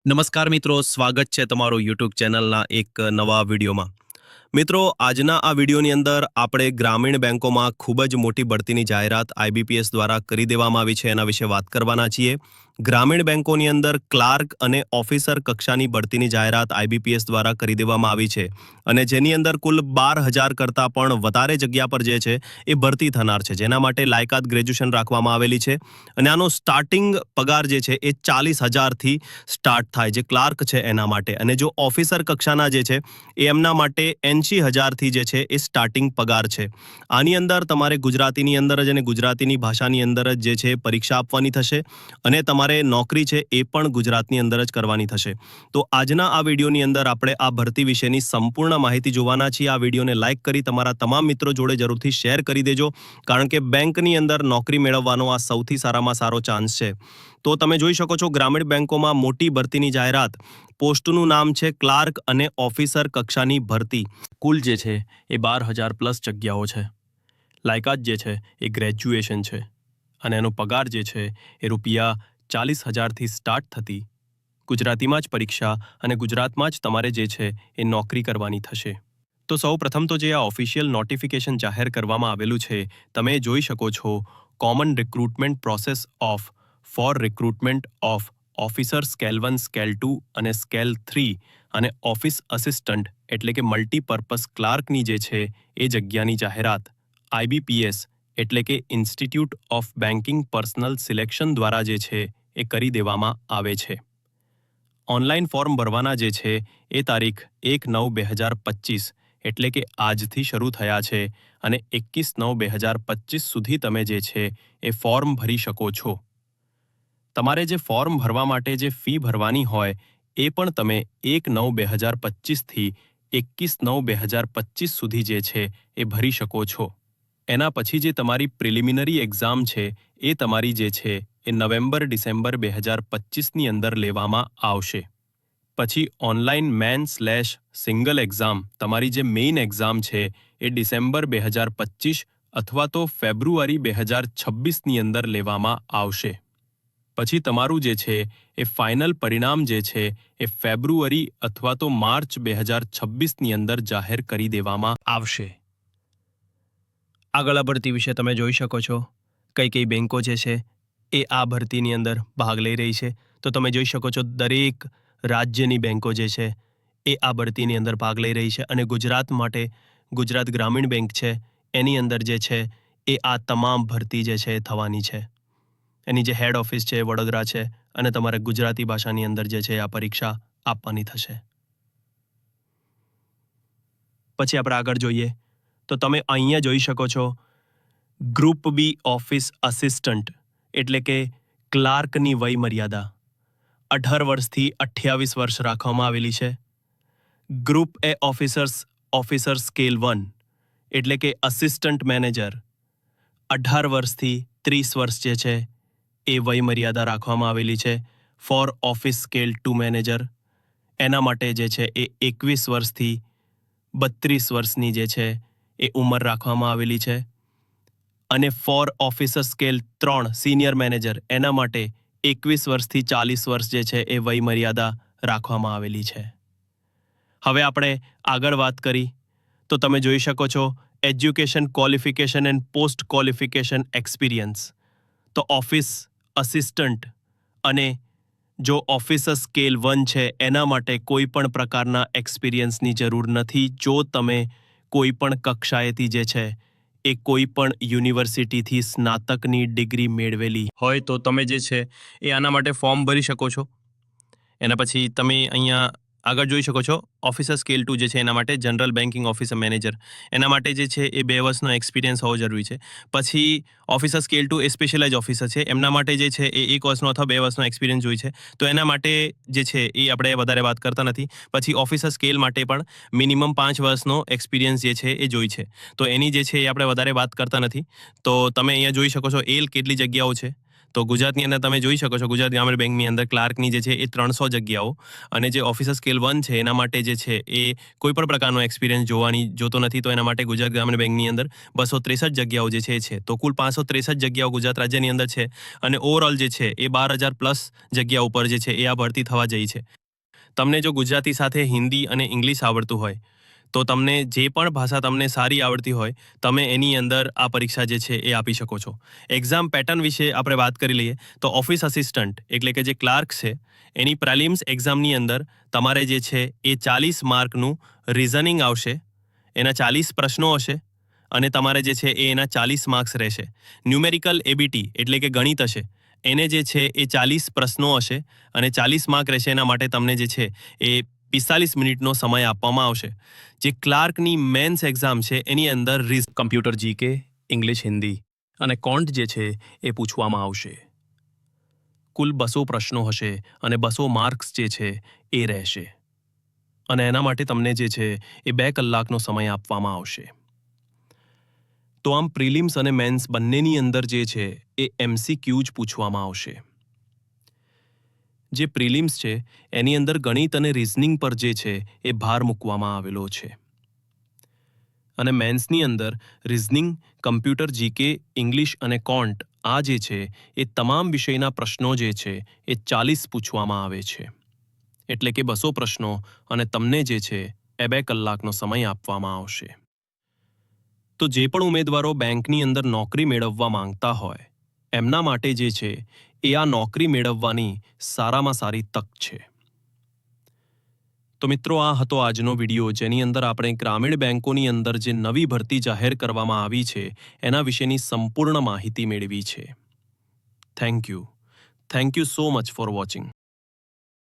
નમસ્કાર મિત્રો, સ્વાગત છે તમારું યુટ્યુબ ચેનલના એક નવા વિડીયોમાં. મિત્રો, આજના આ વિડીયોની અંદર આપણે ગ્રામીણ બેંકોમાં ખૂબ જ મોટી બઢતીની જાહેરાત આઈબીપીએસ દ્વારા કરી દેવામાં આવી છે એના વિશે વાત કરવાના છીએ. ગ્રામીણ બેંકોની અંદર ક્લાર્ક અને ઓફિસર કક્ષાની બઢતીની જાહેરાત આઈબીપીએસ દ્વારા કરી દેવામાં આવી છે અને જેની અંદર કુલ 12,000 કરતાં પણ વધારે જગ્યા પર જે છે એ ભરતી થનાર છે, જેના માટે લાયકાત ગ્રેજ્યુએશન રાખવામાં આવેલી છે અને આનો સ્ટાર્ટિંગ પગાર જે છે એ 40,000થી સ્ટાર્ટ થાય, જે ક્લાર્ક છે એના માટે. અને જો ઓફિસર કક્ષાના જે છે એ એમના માટે 80,000થી જે છે એ સ્ટાર્ટિંગ પગાર છે. આની અંદર તમારે ગુજરાતીની અંદર જ અને ગુજરાતીની ભાષાની અંદર જ જે છે પરીક્ષા આપવાની થશે અને તમારે નોકરી છે એ પણ ગુજરાતની અંદર જ કરવાની થશે. તો આજના આ વિડીયોની અંદર આપણે આ ભરતી વિશેની સંપૂર્ણ માહિતી જોવાના છીએ. આ વિડીયોને લાઇક કરી તમારા તમામ મિત્રો જોડે જરૂરથી શેર કરી દેજો, કારણ કે બેંકની અંદર નોકરી મેળવવાનો આ સૌથી સારામાં સારો ચાન્સ છે. તો તમે જોઈ શકો છો, ગ્રામીણ બેંકોમાં મોટી ભરતીની જાહેરાત. પોસ્ટનું નામ છે ક્લાર્ક અને ઓફિસર કક્ષાની ભરતી. કુલ જે છે એ 12,000 પ્લસ જગ્યાઓ છે. લાયકાત જે છે એ ગ્રેજ્યુએશન છે અને એનો પગાર જે છે એ રૂપિયા 40,000થી સ્ટાર્ટ થતી ગુજરાતીમાં જ પરીક્ષા અને ગુજરાતમાં જ તમારે જે છે એ નોકરી કરવાની થશે. તો સૌ પ્રથમ તો જે આ ઓફિશિયલ નોટિફિકેશન જાહેર કરવામાં આવેલું છે, તમે જોઈ શકો છો, common recruitment process four recruitment of officer scale 1, scale 2 અને સ્કેલ 3 અને ઓફિસ અસિસ્ટન્ટ એટલે કે મલ્ટીપર્પઝ ક્લાર્કની જે છે એ જગ્યાની જાહેરાત આઈબીપીએસ એટલે કે institute of banking personal selection દ્વારા જે છે એ કરી દેવામાં આવે છે. ઓનલાઈન ફોર્મ ભરવાના જે છે એ તારીખ 1/9/2025 એટલે કે આજથી શરૂ થયા છે અને 21/9/2025 સુધી તમે જે છે એ ફોર્મ ભરી શકો છો. તમારે જે ફોર્મ ભરવા માટે જે ફી ભરવાની હોય એ પણ તમે 1/9/2025થી 21/9/2025 સુધી જે છે એ ભરી શકો છો. એના પછી જે તમારી પ્રિલિમિનરી એક્ઝામ છે એ તમારી જે છે એ નવેમ્બર-ડિસેમ્બર 2025ની અંદર લેવામાં આવશે. પછી ઓનલાઈન મેન/સિંગલ એક્ઝામ, તમારી જે મેઇન એક્ઝામ છે એ ડિસેમ્બર 2025 અથવા તો ફેબ્રુઆરી 2026ની અંદર લેવામાં આવશે. પછી તમારું જે છે એ ફાઇનલ પરિણામ જે છે એ ફેબ્રુઆરી અથવા તો માર્ચ 2026ની અંદર જાહેર કરી દેવામાં આવશે. આગળ ભરતી વિશે તમે જોઈ શકો છો, કઈ બેંકો જે છે એ આ ભરતીની અંદર ભાગ લઈ રહી છે. તો તમે જોઈ શકો છો, દરેક રાજ્યની બેંકો જે છે એ આ ભરતીની અંદર ભાગ લઈ રહી છે અને ગુજરાત માટે ગુજરાત ગ્રામીણ બેંક છે એની અંદર જે છે એ આ તમામ ભરતી જે છે એ થવાની છે. એની જે હેડ ઓફિસ છે એ વડોદરા છે અને તમારે ગુજરાતી ભાષાની અંદર જે છે આ પરીક્ષા આપવાની થશે. પછી આપણે આગળ જોઈએ તો તમે અહીંયા જોઈ શકો છો, ગ્રુપ બી ઓફિસ અસિસ્ટન્ટ એટલે કે ક્લાર્કની વય મર્યાદા 18 વર્ષથી 28 વર્ષ રાખવામાં આવેલી છે. ગ્રુપ એ ઓફિસર સ્કેલ 1 એટલે કે અસિસ્ટન્ટ મેનેજર 18 વર્ષથી 30 વર્ષ જે છે એ વય મર્યાદા રાખવામાં આવેલી છે. ફોર ઓફિસ સ્કેલ 2 મેનેજર એના માટે જે છે એ 21 વર્ષથી 32 વર્ષની જે છે એ ઉંમર રાખવામાં આવેલી છે. અને four officer scale 3 senior manager એના માટે 21 વર્ષથી 40 વર્ષ જે છે એ વય મર્યાદા રાખવામાં આવેલી છે. હવે આપણે આગળ વાત કરી તો તમે જોઈ શકો છો, education qualification and post qualification experience. તો ઓફિસ અસિસ્ટન્ટ અને જો ઓફિસર સ્કેલ 1 છે એના માટે કોઈ પણ પ્રકારના એક્સપિરિયન્સની જરૂર નથી. જો તમે કોઈ પણ કક્ષાએથી જે છે એ કોઈ પણ યુનિવર્સિટીથી સ્નાતકની ડિગ્રી મેળવેલી હોય તો તમે જે છે એ આના માટે ફોર્મ ભરી શકો છો. એના પછી તમે અહીંયા આગળ જોઈ શકો છો, ઓફિસર સ્કેલ 2 જે છે એના માટે જનરલ બેન્કિંગ ઓફિસર મેનેજર એના માટે જે છે એ 2 વર્ષનો એક્સપિરિયન્સ હોવો જરૂરી છે. પછી ઓફિસર સ્કેલ 2 એ સ્પેશિયલાઇઝ ઓફિસર છે, એમના માટે જે છે એ 1 વર્ષનો અથવા 2 વર્ષનો એક્સપિરિયન્સ જોઈએ છે. તો એના માટે જે છે એ આપણે વધારે વાત કરતા નથી. પછી ઓફિસર સ્કેલ માટે પણ મિનિમમ 5 વર્ષનો એક્સપિરિયન્સ જે છે એ જોઈ છે. તો એની જે છે એ આપણે વધારે વાત કરતા નથી. તો તમે અહીંયા જોઈ શકો છો કેટલી જગ્યાઓ છે. તો ગુજરાતની અંદર તમે જોઈ શકો છો ગુજરાત ગ્રામીણ બેંકની અંદર ક્લાર્કની જે છે એ 300 જગ્યાઓ અને જે ઓફિસર સ્કેલ 1 છે એના માટે જે છે એ કોઈ પણ પ્રકારનો એક્સપિરિયન્સ જોતો નથી તો એના માટે ગુજરાત ગ્રામીણ બેંકની અંદર 263 જગ્યાઓ જે છે તો કુલ 563 જગ્યાઓ ગુજરાત રાજ્યની અંદર છે અને ઓવરઓલ જે છે એ 12,000 પ્લસ જગ્યા ઉપર જે છે એ આ ભરતી થવા જઈ છે. તમને જો ગુજરાતી સાથે હિન્દી અને ઇંગ્લિશ આવડતું હોય તો તમને જે પણ ભાષા તમને સારી આવડતી હોય તમે એની અંદર આ પરીક્ષા જે છે એ આપી શકો છો. એક્ઝામ પેટર્ન વિશે આપણે વાત કરી લઈએ તો ઓફિસ અસિસ્ટન્ટ એટલે કે જે ક્લાર્ક છે એની પ્રિલિમ્સ એક્ઝામની અંદર તમારે જે છે એ 40 માર્કનું રિઝનિંગ આવશે, એના 40 પ્રશ્નો હશે અને તમારે જે છે એ એના 40 માર્ક્સ રહેશે. ન્યુમેરિકલ એબિલિટી એટલે કે ગણિત હશે એને જે છે એ 40 પ્રશ્નો હશે અને 40 માર્ક રહેશે. એના માટે તમને જે છે એ 45 મિનિટનો સમય આપવામાં આવશે. જે ક્લાર્કની મેન્સ એક્ઝામ છે એની અંદર કમ્પ્યુટર જીકે, ઇંગ્લિશ, હિન્દી અને કોન્ટ જે છે એ પૂછવામાં આવશે. કુલ 200 પ્રશ્નો હશે અને 200 માર્ક્સ જે છે એ રહેશે અને એના માટે તમને જે છે એ 2 કલાકનો સમય આપવામાં આવશે. તો આમ પ્રિલિમ્સ અને મેન્સ બંનેની અંદર જે છે એ MCQ જ પૂછવામાં આવશે. જે પ્રિલિમ્સ છે એની અંદર ગણિત અને રિઝનિંગ પર જે છે એ ભાર મૂકવામાં આવેલો છે અને મેન્સની અંદર રિઝનિંગ, કમ્પ્યુટર જીકે, ઇંગ્લિશ અને કોન્ટ આ જે છે એ તમામ વિષયના પ્રશ્નો જે છે એ 40 પૂછવામાં આવે છે એટલે કે 200 પ્રશ્નો અને તમને જે છે એ 2 કલાકનો સમય આપવામાં આવશે. તો જે પણ ઉમેદવારો બેંકની અંદર નોકરી મેળવવા માંગતા હોય એમના માટે જે છે એ આ નોકરી મેળવવાની સારામાં સારી તક છે. તો મિત્રો આ હતો આજનો વિડીયો જેની અંદર આપણે ગ્રામીણ બેંકોની અંદર જે નવી ભરતી જાહેર કરવામાં આવી છે એના વિશેની સંપૂર્ણ માહિતી મેળવી છે. Thank you so much for watching.